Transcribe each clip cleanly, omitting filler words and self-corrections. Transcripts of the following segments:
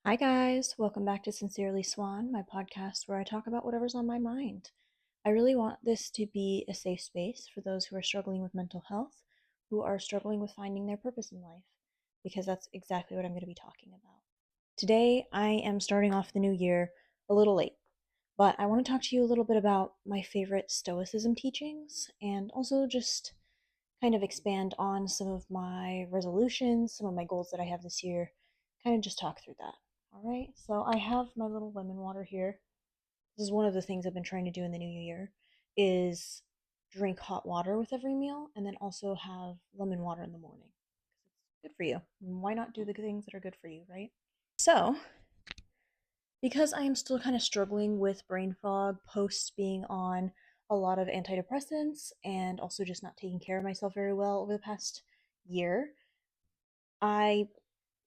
Hi, guys. Welcome back to Sincerely Swan, my podcast where I talk about whatever's on my mind. I really want this to be a safe space for those who are struggling with mental health, who are struggling with finding their purpose in life, because that's exactly what I'm going to be talking about. Today, I am starting off the new year a little late, but I want to talk to you a little bit about my favorite stoicism teachings and also just kind of expand on some of my resolutions, some of my goals that I have this year, kind of just talk through that. All right, so I have my little lemon water here. This is one of the things I've been trying to do in the new year is drink hot water with every meal and then also have lemon water in the morning. It's good for you. Why not do the things that are good for you, right? So, because I am still kind of struggling with brain fog post being on a lot of antidepressants and also just not taking care of myself very well over the past year, I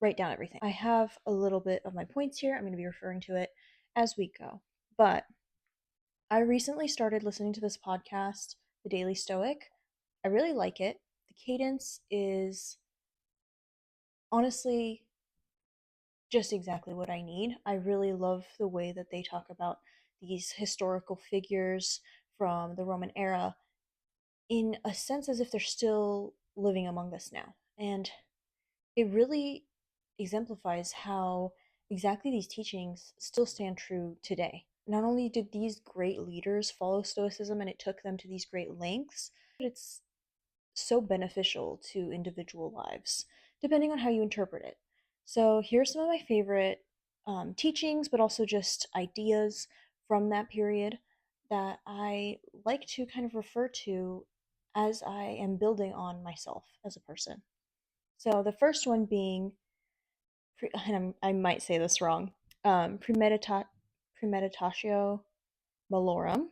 write down everything. I have a little bit of my points here. I'm going to be referring to it as we go. But I recently started listening to this podcast, The Daily Stoic. I really like it. The cadence is honestly just exactly what I need. I really love the way that they talk about these historical figures from the Roman era in a sense as if they're still living among us now. And it really exemplifies how exactly these teachings still stand true today. Not only did these great leaders follow Stoicism and it took them to these great lengths, but it's so beneficial to individual lives, depending on how you interpret it. So, here's some of my favorite teachings, but also just ideas from that period that I like to kind of refer to as I am building on myself as a person. So, the first one being, and I might say this wrong, premeditatio malorum,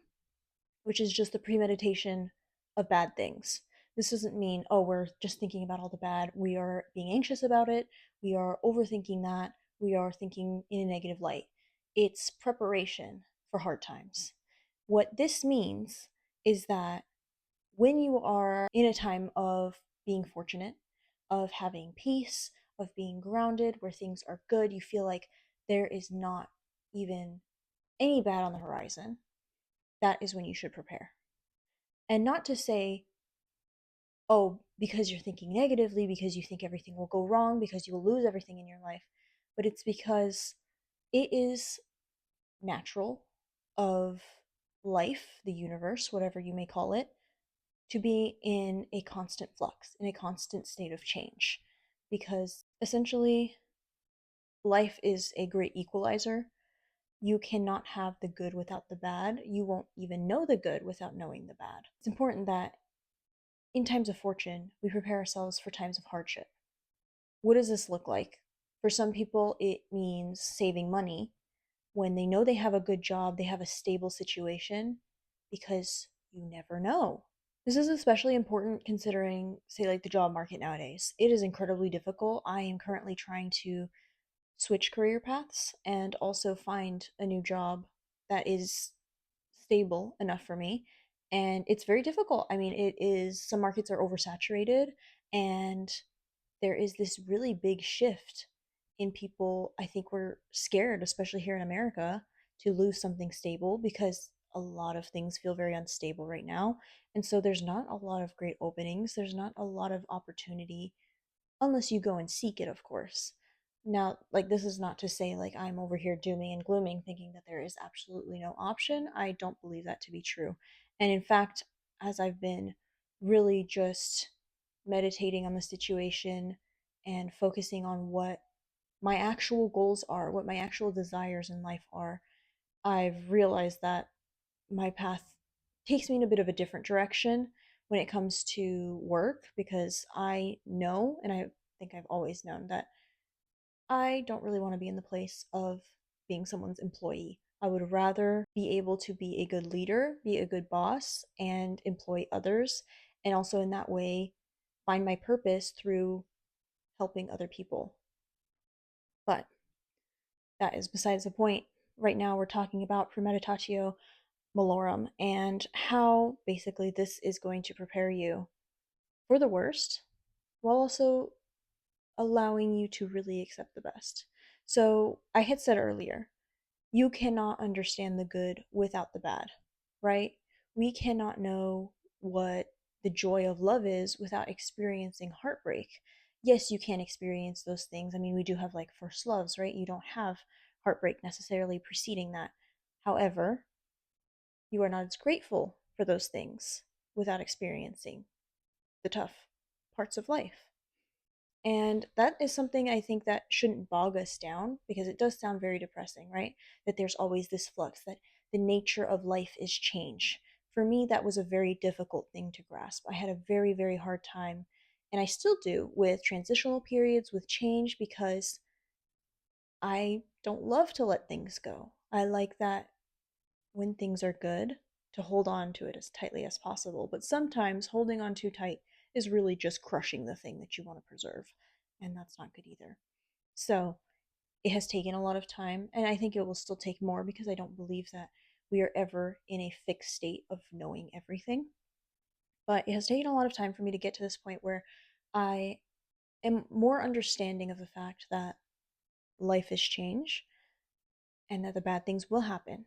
which is just the premeditation of bad things. This doesn't mean, oh, we're just thinking about all the bad. We are being anxious about it. We are overthinking that. We are thinking in a negative light. It's preparation for hard times. What this means is that when you are in a time of being fortunate, of having peace, of being grounded, where things are good, you feel like there is not even any bad on the horizon, that is when you should prepare. And not to say, oh, because you're thinking negatively, because you think everything will go wrong, because you will lose everything in your life, but it's because it is natural of life, the universe, whatever you may call it, to be in a constant flux, in a constant state of change. Because essentially, life is a great equalizer. You cannot have the good without the bad. You won't even know the good without knowing the bad. It's important that in times of fortune, we prepare ourselves for times of hardship. What does this look like? For some people, it means saving money when they know they have a good job, they have a stable situation, because you never know. This is especially important considering, say, like the job market nowadays. It is incredibly difficult. I am currently trying to switch career paths and also find a new job that is stable enough for me. And it's very difficult. I mean, it is, some markets are oversaturated, and there is this really big shift in people. I think we're scared, especially here in America, to lose something stable because a lot of things feel very unstable right now. And so there's not a lot of great openings, there's not a lot of opportunity unless you go and seek it, of course. Now, like, this is not to say like I'm over here dooming and glooming thinking that there is absolutely no option. I don't believe that to be true. And in fact, as I've been really just meditating on the situation and focusing on what my actual goals are, what my actual desires in life are, I've realized that my path takes me in a bit of a different direction when it comes to work, because I know, and I think I've always known, that I don't really want to be in the place of being someone's employee. I would rather be able to be a good leader, be a good boss, and employ others, and also in that way find my purpose through helping other people. But that is besides the point. Right now, we're talking about premeditatio malorum and how basically this is going to prepare you for the worst while also allowing you to really accept the best. So I had said earlier, you cannot understand the good without the bad, right? We cannot know what the joy of love is without experiencing heartbreak. Yes, you can experience those things. I mean, we do have like first loves, right? You don't have heartbreak necessarily preceding that. However, you are not as grateful for those things without experiencing the tough parts of life. And that is something I think that shouldn't bog us down because it does sound very depressing, right? That there's always this flux, that the nature of life is change. For me, that was a very difficult thing to grasp. I had a very, very hard time, and I still do, with transitional periods, with change, because I don't love to let things go. I like that when things are good, to hold on to it as tightly as possible. But sometimes holding on too tight is really just crushing the thing that you want to preserve. And that's not good either. So it has taken a lot of time. And I think it will still take more because I don't believe that we are ever in a fixed state of knowing everything. But it has taken a lot of time for me to get to this point where I am more understanding of the fact that life is change and that the bad things will happen.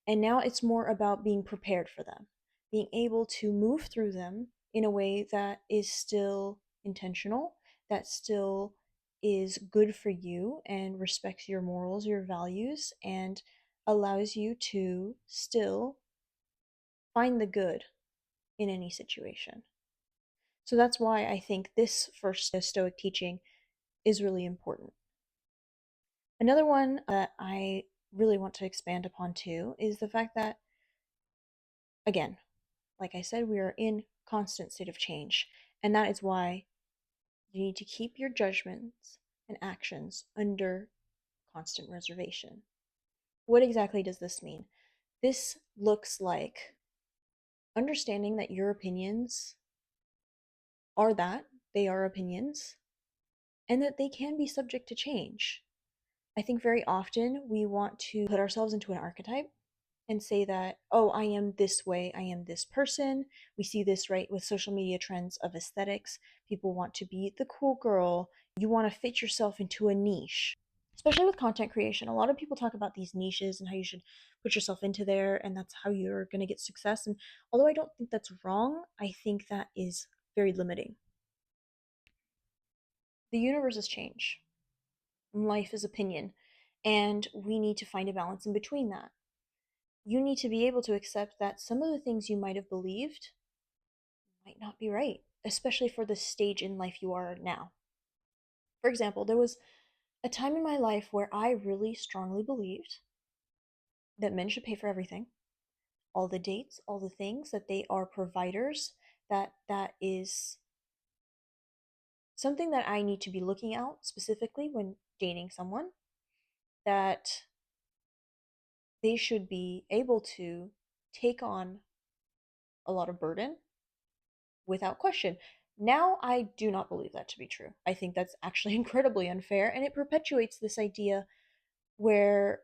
And now it's more about being prepared for them, being able to move through them in a way that is still intentional, that still is good for you and respects your morals, your values, and allows you to still find the good in any situation. So that's why I think this first Stoic teaching is really important. Another one that I really want to expand upon too is the fact that, again, like I said, we are in constant state of change. And that is why you need to keep your judgments and actions under constant reservation. What exactly does this mean? This looks like understanding that your opinions are that, they are opinions, and that they can be subject to change. I think very often we want to put ourselves into an archetype and say that, oh, I am this way, I am this person. We see this right with social media trends of aesthetics. People want to be the cool girl. You want to fit yourself into a niche, especially with content creation. A lot of people talk about these niches and how you should put yourself into there, and that's how you're going to get success. And although I don't think that's wrong, I think that is very limiting. The universe is change, life is opinion, and we need to find a balance in between that. You need to be able to accept that some of the things you might have believed might not be right, especially for the stage in life you are now. For example, there was a time in my life where I really strongly believed that men should pay for everything, all the dates, all the things, that they are providers, that is something that I need to be looking out specifically when dating someone, that they should be able to take on a lot of burden without question. Now, I do not believe that to be true. I think that's actually incredibly unfair, and it perpetuates this idea where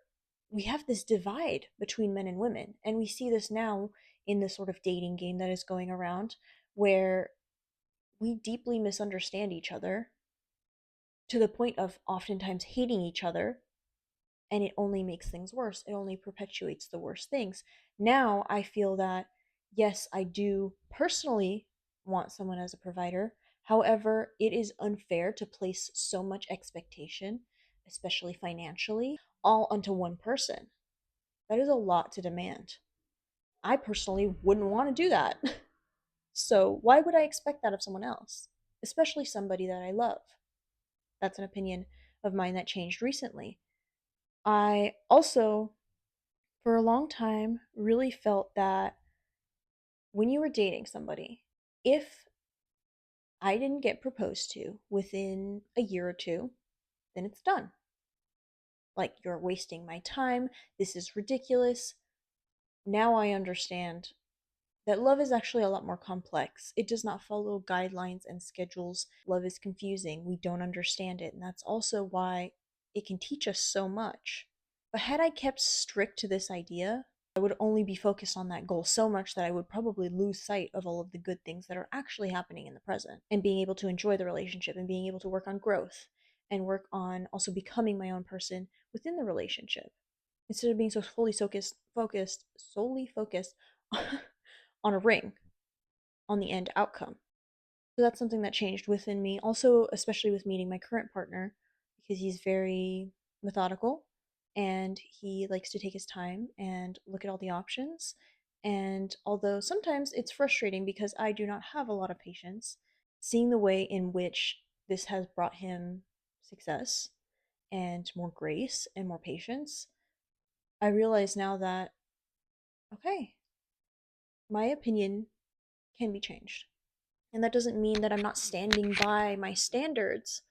we have this divide between men and women. And we see this now in the sort of dating game that is going around, where we deeply misunderstand each other to the point of oftentimes hating each other, and it only makes things worse. It only perpetuates the worst things. Now I feel that, yes, I do personally want someone as a provider. However, it is unfair to place so much expectation, especially financially, all onto one person. That is a lot to demand. I personally wouldn't want to do that. So, why would I expect that of someone else? Especially somebody that I love. That's an opinion of mine that changed recently. I also, for a long time, really felt that when you were dating somebody, if I didn't get proposed to within a year or two, then it's done. Like, you're wasting my time. This is ridiculous. Now I understand that love is actually a lot more complex. It does not follow guidelines and schedules. Love is confusing. We don't understand it. And that's also why it can teach us so much. But had I kept strict to this idea, I would only be focused on that goal so much that I would probably lose sight of all of the good things that are actually happening in the present and being able to enjoy the relationship and being able to work on growth and work on also becoming my own person within the relationship instead of being so fully solely focused on a ring, on the end outcome. So that's something that changed within me. Also, especially with meeting my current partner, because he's very methodical and he likes to take his time and look at all the options. And although sometimes it's frustrating because I do not have a lot of patience, seeing the way in which this has brought him success and more grace and more patience, I realize now that, okay, my opinion can be changed. And that doesn't mean that I'm not standing by my standards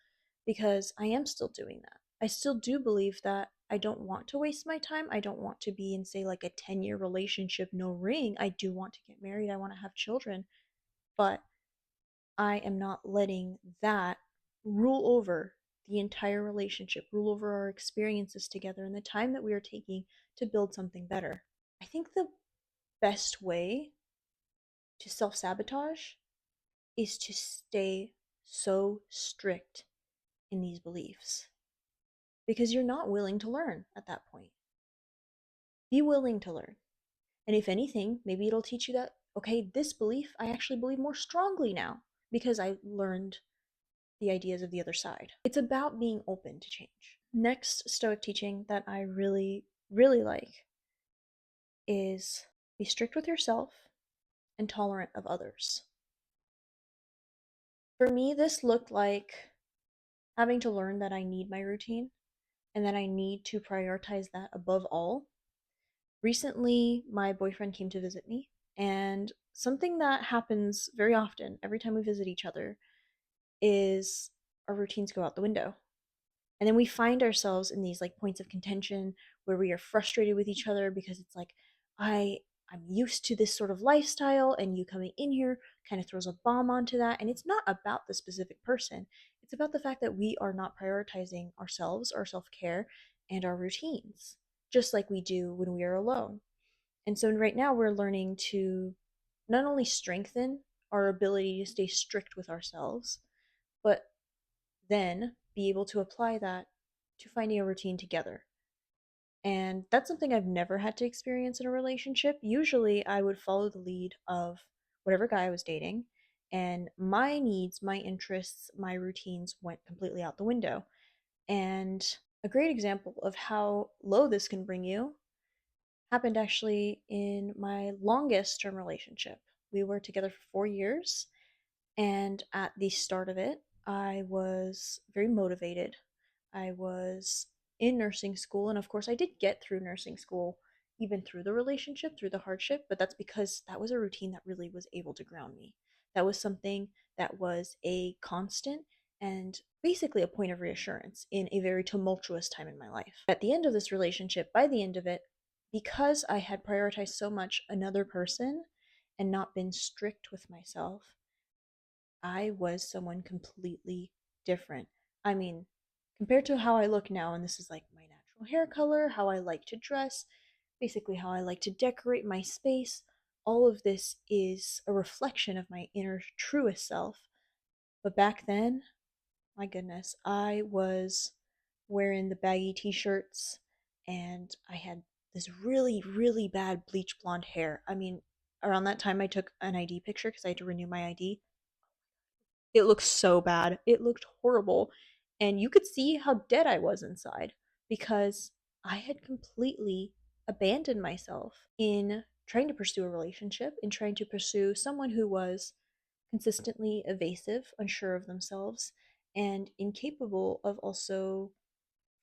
because I am still doing that. I still do believe that I don't want to waste my time. I don't want to be in, say, like a 10-year relationship, no ring. I do want to get married. I want to have children. But I am not letting that rule over the entire relationship, rule over our experiences together and the time that we are taking to build something better. I think the best way to self sabotage is to stay so strict in these beliefs because you're not willing to learn at that point. Be willing to learn. And if anything, maybe it'll teach you that, okay, this belief I actually believe more strongly now because I learned the ideas of the other side. It's about being open to change. Next Stoic teaching that I really, really like is be strict with yourself and tolerant of others. For me, this looked like having to learn that I need my routine and that I need to prioritize that above all. Recently, my boyfriend came to visit me, and something that happens very often every time we visit each other is our routines go out the window. And then we find ourselves in these like points of contention where we are frustrated with each other because it's like I I'm used to this sort of lifestyle and you coming in here kind of throws a bomb onto that, and it's not about the specific person. It's about the fact that we are not prioritizing ourselves, our self-care and our routines just like we do when we are alone. And so right now we're learning to not only strengthen our ability to stay strict with ourselves, but then be able to apply that to finding a routine together. And that's something I've never had to experience in a relationship. Usually, I would follow the lead of whatever guy I was dating, and my needs, my interests, my routines went completely out the window. And a great example of how low this can bring you happened actually in my longest term relationship. We were together for 4 years, and at the start of it, I was very motivated. I was in nursing school, and of course, I did get through nursing school, even through the relationship, through the hardship, but that's because that was a routine that really was able to ground me. That was something that was a constant and basically a point of reassurance in a very tumultuous time in my life. At the end of this relationship, by the end of it, because I had prioritized so much another person and not been strict with myself, I was someone completely different. I mean, compared to how I look now, and this is like my natural hair color, how I like to dress, basically how I like to decorate my space, all of this is a reflection of my inner truest self. But back then, my goodness, I was wearing the baggy t shirts and I had this really, really bad bleach blonde hair. I mean, around that time, I took an ID picture because I had to renew my ID. It looked so bad. It looked horrible. And you could see how dead I was inside because I had completely abandoned myself in trying to pursue a relationship, in trying to pursue someone who was consistently evasive, unsure of themselves, and incapable of also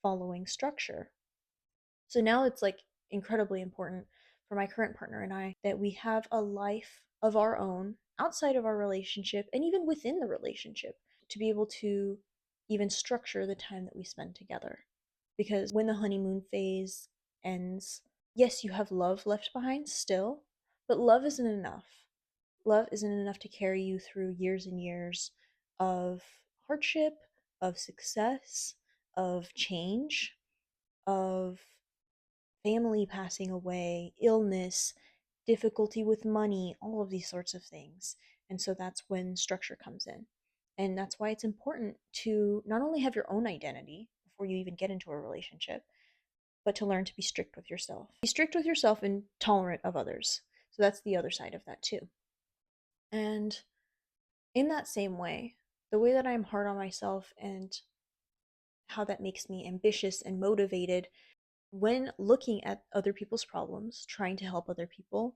following structure. So now it's like incredibly important for my current partner and I that we have a life of our own outside of our relationship and even within the relationship to be able to even structure the time that we spend together. Because when the honeymoon phase ends, yes, you have love left behind still, but love isn't enough. Love isn't enough to carry you through years and years of hardship, of success, of change, of family passing away, illness, difficulty with money, all of these sorts of things. And so that's when structure comes in. And that's why it's important to not only have your own identity before you even get into a relationship, but to learn to be strict with yourself. Be strict with yourself and tolerant of others. So that's the other side of that too. And in that same way, the way that I'm hard on myself and how that makes me ambitious and motivated when looking at other people's problems, trying to help other people,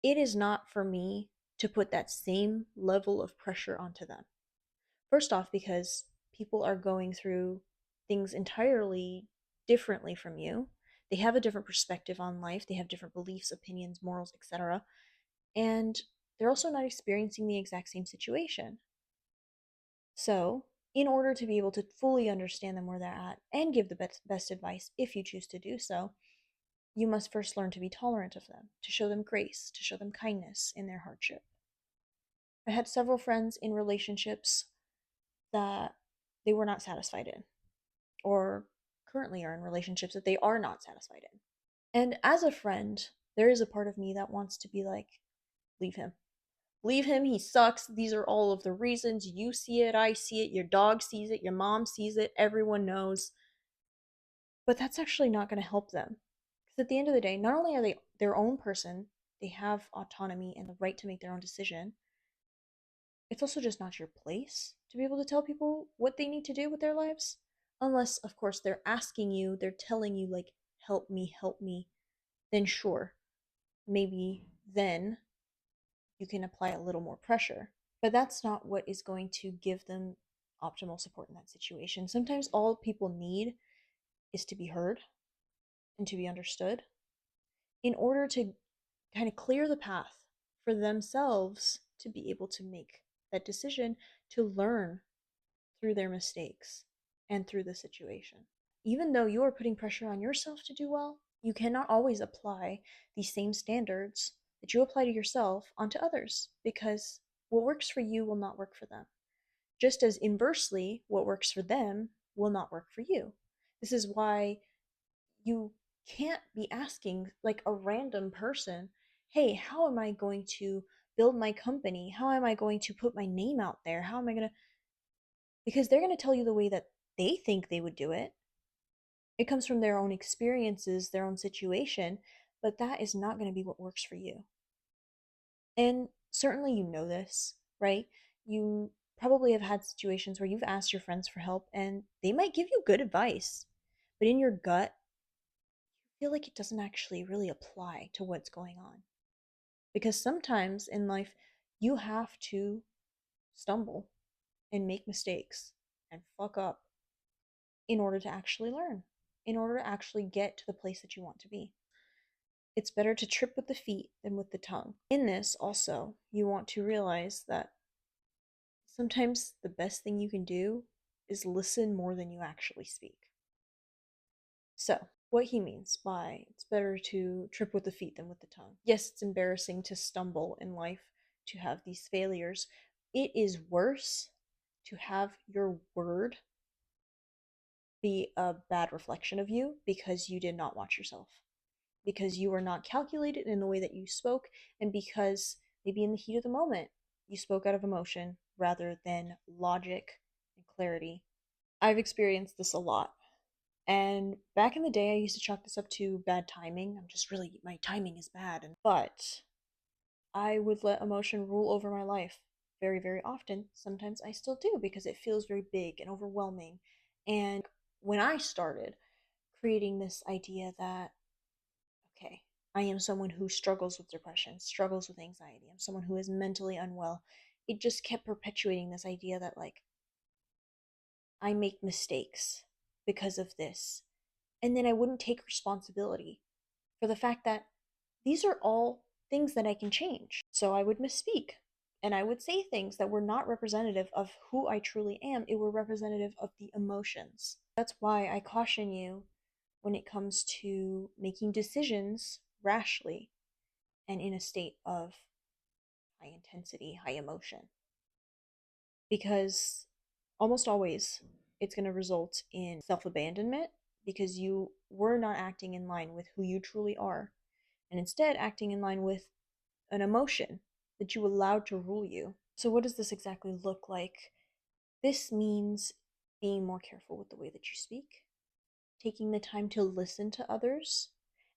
it is not for me to put that same level of pressure onto them. First off, because people are going through things entirely differently from you. They have a different perspective on life, they have different beliefs, opinions, morals, etc. And they're also not experiencing the exact same situation. So, in order to be able to fully understand them where they're at and give the best advice, if you choose to do so, you must first learn to be tolerant of them, to show them grace, to show them kindness in their hardship. I had several friends in relationships that they were not satisfied in, or currently are in relationships that they are not satisfied in. And as a friend, there is a part of me that wants to be like, leave him. Leave him, he sucks. These are all of the reasons. You see it, I see it, your dog sees it, your mom sees it, everyone knows. But that's actually not going to help them. Because at the end of the day, not only are they their own person, they have autonomy and the right to make their own decision, it's also just not your place to be able to tell people what they need to do with their lives. Unless, of course, they're asking you, they're telling you, like, help me, then sure, maybe then you can apply a little more pressure. But that's not what is going to give them optimal support in that situation. Sometimes all people need is to be heard and to be understood in order to kind of clear the path for themselves to be able to make that decision, to learn through their mistakes and through the situation. Even though you are putting pressure on yourself to do well, you cannot always apply these same standards that you apply to yourself onto others, because what works for you will not work for them. Just as inversely, what works for them will not work for you. This is why you can't be asking like a random person, hey, how am I going to build my company? How am I going to put my name out there? How am I going to, because they're going to tell you the way that they think they would do it. It comes from their own experiences, their own situation, but that is not going to be what works for you. And certainly you know this, right? You probably have had situations where you've asked your friends for help and they might give you good advice, but in your gut, you feel like it doesn't actually really apply to what's going on. Because sometimes in life, you have to stumble and make mistakes and fuck up in order to actually learn, in order to actually get to the place that you want to be. It's better to trip with the feet than with the tongue. In this, also, you want to realize that sometimes the best thing you can do is listen more than you actually speak. So, what he means by it's better to trip with the feet than with the tongue. Yes, it's embarrassing to stumble in life, to have these failures. It is worse to have your word be a bad reflection of you because you did not watch yourself, because you were not calculated in the way that you spoke, and because maybe in the heat of the moment you spoke out of emotion rather than logic and clarity. I've experienced this a lot. And back in the day, I used to chalk this up to bad timing. I'm just really, my timing is bad. But I would let emotion rule over my life very, very often. Sometimes I still do because it feels very big and overwhelming. And when I started creating this idea that, okay, I am someone who struggles with depression, struggles with anxiety, I'm someone who is mentally unwell, it just kept perpetuating this idea that, like, I make mistakes because of this. And then I wouldn't take responsibility for the fact that these are all things that I can change. So I would misspeak and I would say things that were not representative of who I truly am. It were representative of the emotions. That's why I caution you when it comes to making decisions rashly and in a state of high intensity, high emotion. Because almost always it's going to result in self abandonment because you were not acting in line with who you truly are, and instead acting in line with an emotion that you allowed to rule you. So, what does this exactly look like? This means being more careful with the way that you speak, taking the time to listen to others,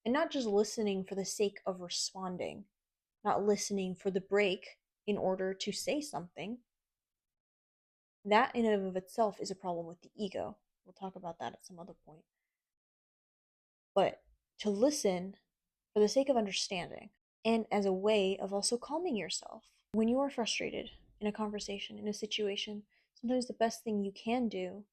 and not just listening for the sake of responding, not listening for the break in order to say something. That in and of itself is a problem with the ego. We'll talk about that at some other point. But to listen for the sake of understanding and as a way of also calming yourself. When you are frustrated in a conversation, in a situation, sometimes the best thing you can do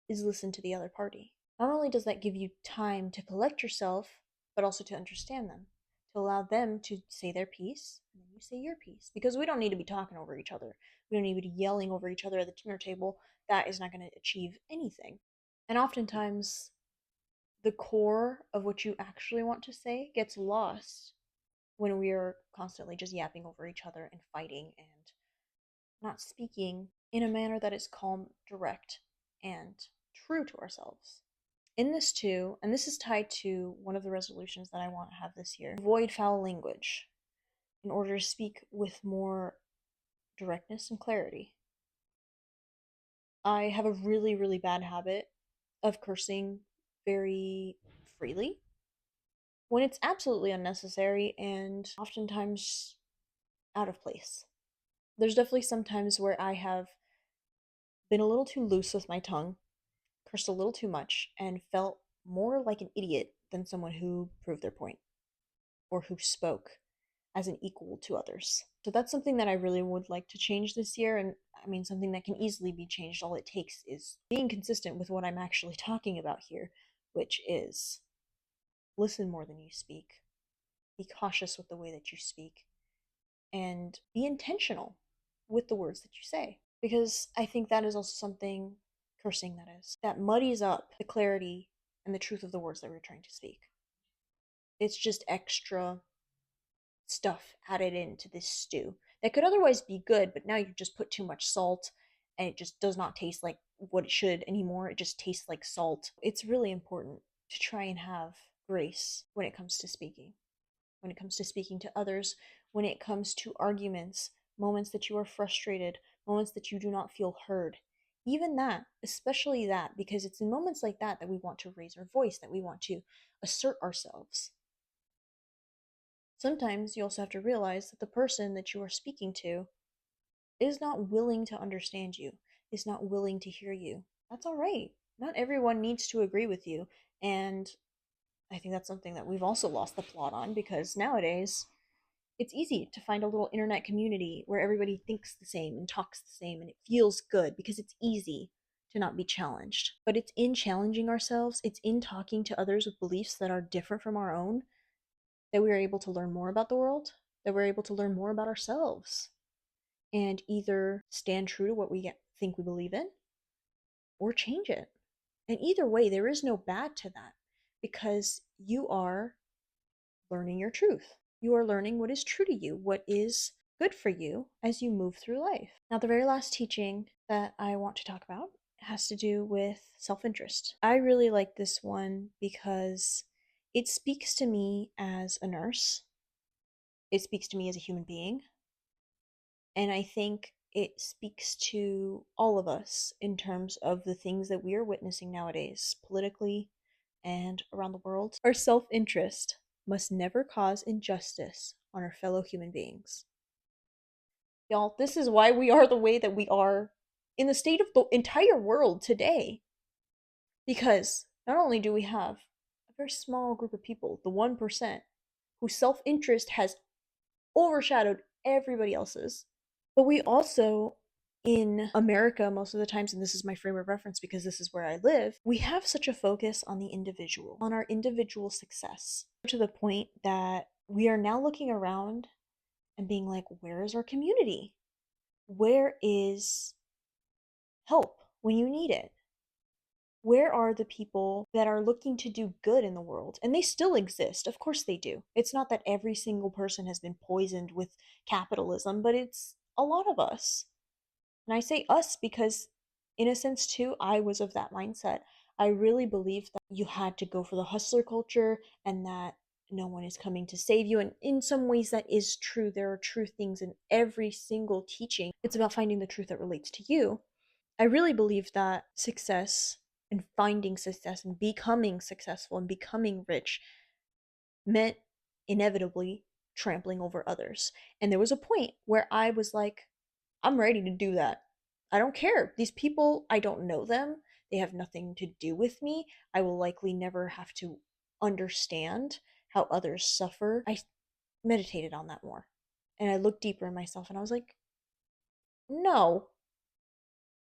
is listen to the other party. Not only does that give you time to collect yourself, but also to understand them, to allow them to say their piece, and then you say your piece. Because we don't need to be talking over each other. We don't need to be yelling over each other at the dinner table. That is not going to achieve anything. And oftentimes, the core of what you actually want to say gets lost when we are constantly just yapping over each other and fighting and not speaking in a manner that is calm, direct, and true to ourselves. In this too, and this is tied to one of the resolutions that I want to have this year, avoid foul language in order to speak with more directness and clarity. I have a really, really bad habit of cursing very freely when it's absolutely unnecessary and oftentimes out of place. There's definitely some times where I have been a little too loose with my tongue, cursed a little too much, and felt more like an idiot than someone who proved their point or who spoke as an equal to others. So that's something that I really would like to change this year. And I mean, something that can easily be changed. All it takes is being consistent with what I'm actually talking about here, which is listen more than you speak, be cautious with the way that you speak, and be intentional with the words that you say. Because I think that is also something, cursing that is, that muddies up the clarity and the truth of the words that we're trying to speak. It's just extra stuff added into this stew that could otherwise be good, but now you've just put too much salt and it just does not taste like what it should anymore. It just tastes like salt. It's really important to try and have grace when it comes to speaking, when it comes to speaking to others, when it comes to arguments, moments that you are frustrated, moments that you do not feel heard. Even that, especially that, because it's in moments like that that we want to raise our voice, that we want to assert ourselves. Sometimes you also have to realize that the person that you are speaking to is not willing to understand you, is not willing to hear you. That's all right. Not everyone needs to agree with you. And I think that's something that we've also lost the plot on because nowadays it's easy to find a little internet community where everybody thinks the same and talks the same and it feels good because it's easy to not be challenged. But it's in challenging ourselves, it's in talking to others with beliefs that are different from our own that we are able to learn more about the world, that we're able to learn more about ourselves, and either stand true to what we think we believe in or change it. And either way, there is no bad to that because you are learning your truth. You are learning what is true to you, what is good for you as you move through life. Now, the very last teaching that I want to talk about has to do with self interest. I really like this one because it speaks to me as a nurse, it speaks to me as a human being, and I think it speaks to all of us in terms of the things that we are witnessing nowadays, politically and around the world. Our self interest must never cause injustice on our fellow human beings. Y'all, this is why we are the way that we are in the state of the entire world today. Because not only do we have a very small group of people, the 1%, whose self interest has overshadowed everybody else's, but we also, in America, most of the times, and this is my frame of reference because this is where I live, we have such a focus on the individual, on our individual success, to the point that we are now looking around and being like, where is our community? Where is help when you need it? Where are the people that are looking to do good in the world? And they still exist. Of course they do. It's not that every single person has been poisoned with capitalism, but it's a lot of us. And I say us because, in a sense, too, I was of that mindset. I really believed that you had to go for the hustler culture and that no one is coming to save you. And in some ways, that is true. There are true things in every single teaching. It's about finding the truth that relates to you. I really believe that success and finding success and becoming successful and becoming rich meant inevitably trampling over others. And there was a point where I was like, I'm ready to do that. I don't care. These people, I don't know them. They have nothing to do with me. I will likely never have to understand how others suffer. I meditated on that more. And I looked deeper in myself and I was like, no,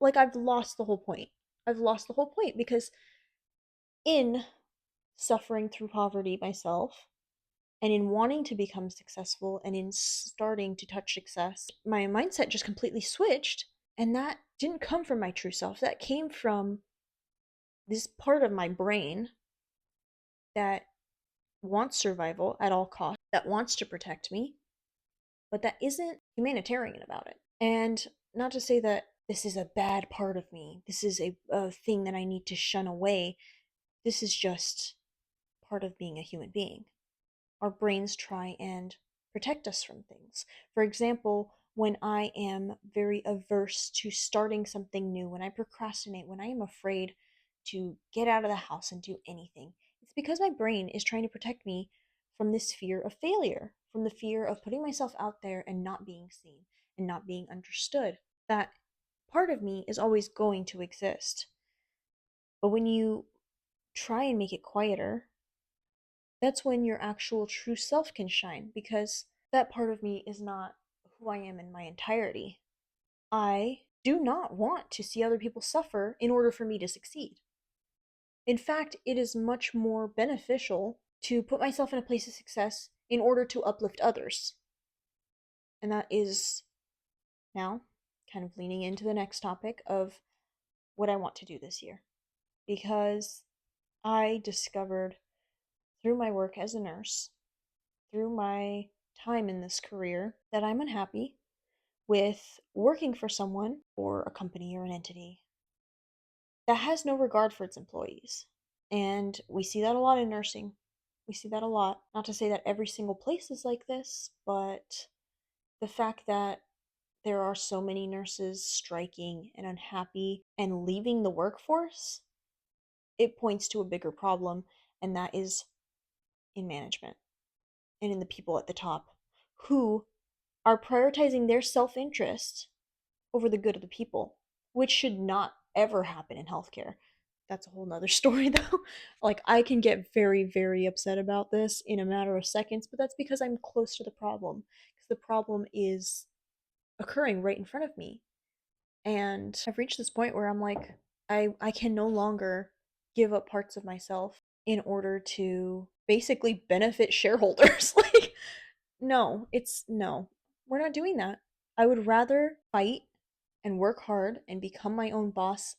like I've lost the whole point. I've lost the whole point because in suffering through poverty myself, and in wanting to become successful and in starting to touch success, my mindset just completely switched. And that didn't come from my true self. That came from this part of my brain that wants survival at all costs, that wants to protect me, but that isn't humanitarian about it. And not to say that this is a bad part of me, this is a thing that I need to shun away. This is just part of being a human being. Our brains try and protect us from things. For example, when I am very averse to starting something new, when I procrastinate, when I am afraid to get out of the house and do anything, it's because my brain is trying to protect me from this fear of failure, from the fear of putting myself out there and not being seen and not being understood. That part of me is always going to exist. But when you try and make it quieter, that's when your actual true self can shine because that part of me is not who I am in my entirety. I do not want to see other people suffer in order for me to succeed. In fact, it is much more beneficial to put myself in a place of success in order to uplift others. And that is now kind of leaning into the next topic of what I want to do this year. Because I discovered through my work as a nurse, through my time in this career, that I'm unhappy with working for someone or a company or an entity that has no regard for its employees. And we see that a lot in nursing. We see that a lot. Not to say that every single place is like this, but the fact that there are so many nurses striking and unhappy and leaving the workforce, it points to a bigger problem, and that is in management and in the people at the top who are prioritizing their self interest over the good of the people, which should not ever happen in healthcare. That's a whole nother story, though. Like, I can get very, very upset about this in a matter of seconds, but that's because I'm close to the problem. Because the problem is occurring right in front of me. And I've reached this point where I'm like, I can no longer give up parts of myself in order to basically benefit shareholders. Like, no, it's no. We're not doing that. I would rather fight and work hard and become my own boss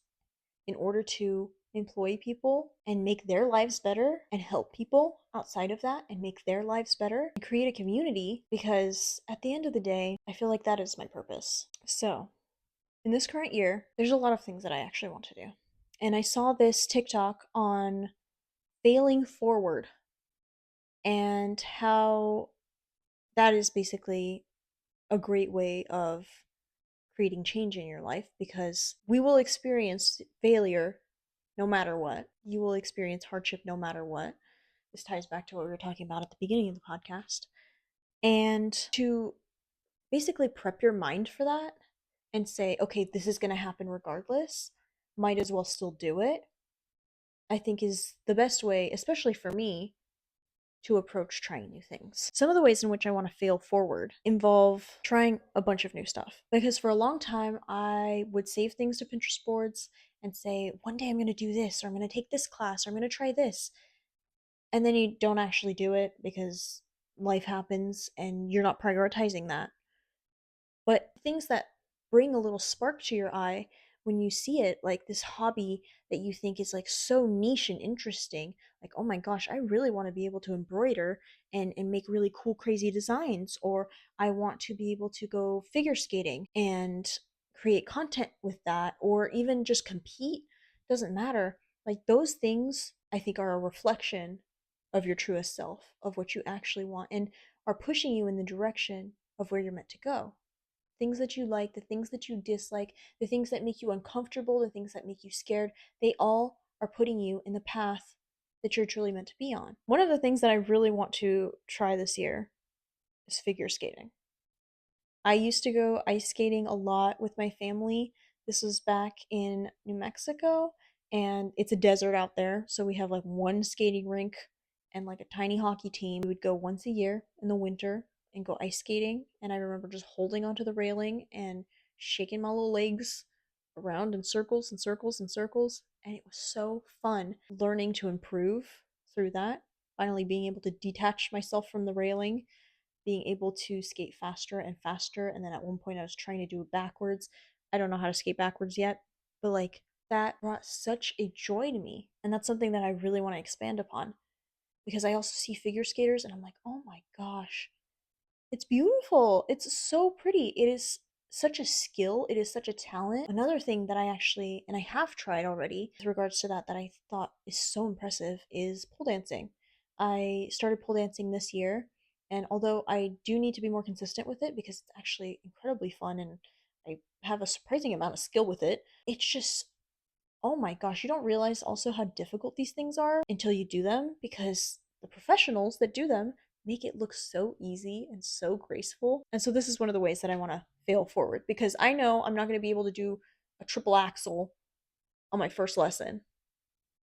in order to employ people and make their lives better and help people outside of that and make their lives better and create a community because at the end of the day, I feel like that is my purpose. So, in this current year, there's a lot of things that I actually want to do. And I saw this TikTok on failing forward and how that is basically a great way of creating change in your life because we will experience failure no matter what. You will experience hardship no matter what. This ties back to what we were talking about at the beginning of the podcast. And to basically prep your mind for that and say, okay, this is going to happen regardless, might as well still do it, I think is the best way, especially for me, to approach trying new things. Some of the ways in which I want to fail forward involve trying a bunch of new stuff. Because for a long time, I would save things to Pinterest boards and say, one day I'm going to do this, or I'm going to take this class, or I'm going to try this. And then you don't actually do it because life happens and you're not prioritizing that. But things that bring a little spark to your eye when you see it, like this hobby that you think is like so niche and interesting, like, oh my gosh, I really want to be able to embroider and make really cool, crazy designs, or I want to be able to go figure skating and create content with that, or even just compete, doesn't matter. Like those things, I think, are a reflection of your truest self, of what you actually want, and are pushing you in the direction of where you're meant to go. Things that you like, the things that you dislike, the things that make you uncomfortable, the things that make you scared, they all are putting you in the path that you're truly meant to be on. One of the things that I really want to try this year is figure skating. I used to go ice skating a lot with my family. This was back in New Mexico, and it's a desert out there, so we have like one skating rink and like a tiny hockey team. We would go once a year in the winter and go ice skating, and I remember just holding onto the railing and shaking my little legs around in circles and circles and circles, and it was so fun learning to improve through that. Finally being able to detach myself from the railing, being able to skate faster and faster. And then at one point, I was trying to do it backwards. I don't know how to skate backwards yet, but like that brought such a joy to me. And that's something that I really want to expand upon because I also see figure skaters and I'm like, oh my gosh, it's beautiful. It's so pretty. It is such a skill. It is such a talent. Another thing that I actually, and I have tried already with regards to that, that I thought is so impressive is pole dancing. I started pole dancing this year, and although I do need to be more consistent with it because it's actually incredibly fun and I have a surprising amount of skill with it, it's just, oh my gosh, you don't realize also how difficult these things are until you do them because the professionals that do them make it look so easy and so graceful. And so this is one of the ways that I want to fail forward because I know I'm not going to be able to do a triple axel on my first lesson,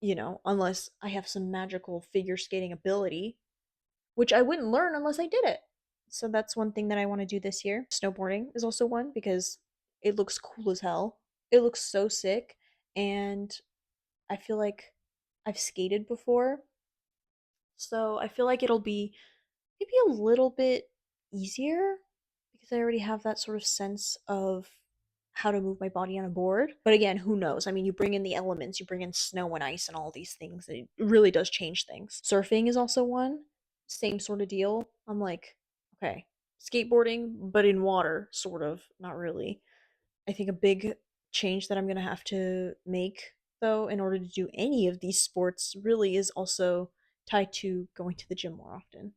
unless I have some magical figure skating ability, which I wouldn't learn unless I did it. So that's one thing that I want to do this year. Snowboarding is also one because it looks cool as hell. It looks so sick, and I feel like I've skated before, so I feel like it'll be maybe a little bit easier because I already have that sort of sense of how to move my body on a board. But again, who knows? I mean, you bring in the elements, you bring in snow and ice and all these things, and it really does change things. Surfing is also one, same sort of deal. I'm like, okay, skateboarding, but in water, sort of, not really. I think a big change that I'm going to have to make, though, in order to do any of these sports, really is also tied to going to the gym more often.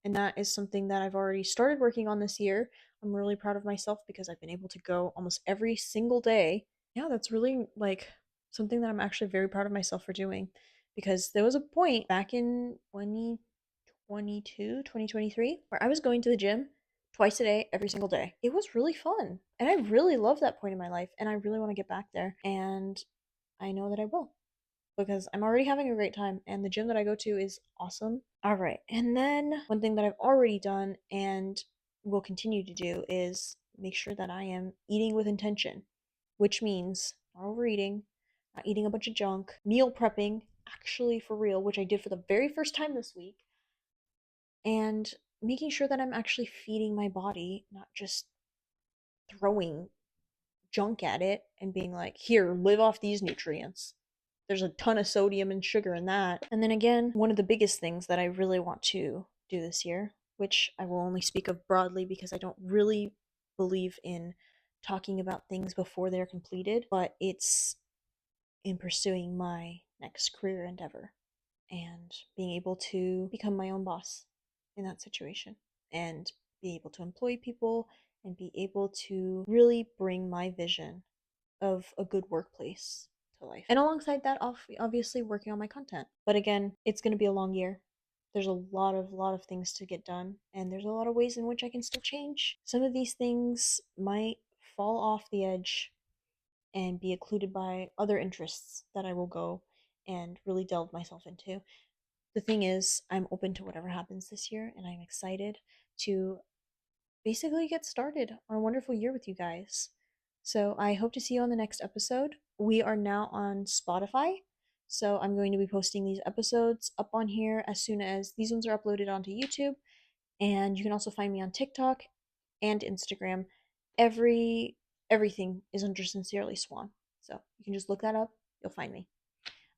And that is something that I've already started working on this year. I'm really proud of myself because I've been able to go almost every single day. Yeah, that's really like something that I'm actually very proud of myself for doing because there was a point back in 2022, 2023, where I was going to the gym twice a day, every single day. It was really fun. And I really love that point in my life. And I really want to get back there. And I know that I will because I'm already having a great time. And the gym that I go to is awesome. All right. And then one thing that I've already done and will continue to do is make sure that I am eating with intention, which means not overeating, not eating a bunch of junk, meal prepping, actually for real, which I did for the very first time this week, and making sure that I'm actually feeding my body, not just throwing junk at it and being like, here, live off these nutrients. There's a ton of sodium and sugar in that. And then again, one of the biggest things that I really want to do this year, which I will only speak of broadly because I don't really believe in talking about things before they're completed, but it's in pursuing my next career endeavor and being able to become my own boss in that situation and be able to employ people and be able to really bring my vision of a good workplace to life. And alongside that, obviously working on my content. But again, it's going to be a long year. There's a lot of things to get done, and there's a lot of ways in which I can still change. Some of these things might fall off the edge and be occluded by other interests that I will go and really delve myself into. The thing is, I'm open to whatever happens this year, and I'm excited to basically get started on a wonderful year with you guys. So I hope to see you on the next episode. We are now on Spotify, so I'm going to be posting these episodes up on here as soon as these ones are uploaded onto YouTube. And you can also find me on TikTok and Instagram. Everything is under Sincerely Swan. So you can just look that up, you'll find me.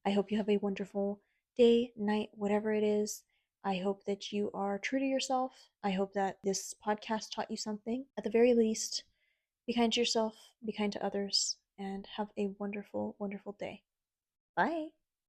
I hope you have a wonderful day, night, whatever it is. I hope that you are true to yourself. I hope that this podcast taught you something. At the very least, be kind to yourself, be kind to others, and have a wonderful, wonderful day. Bye.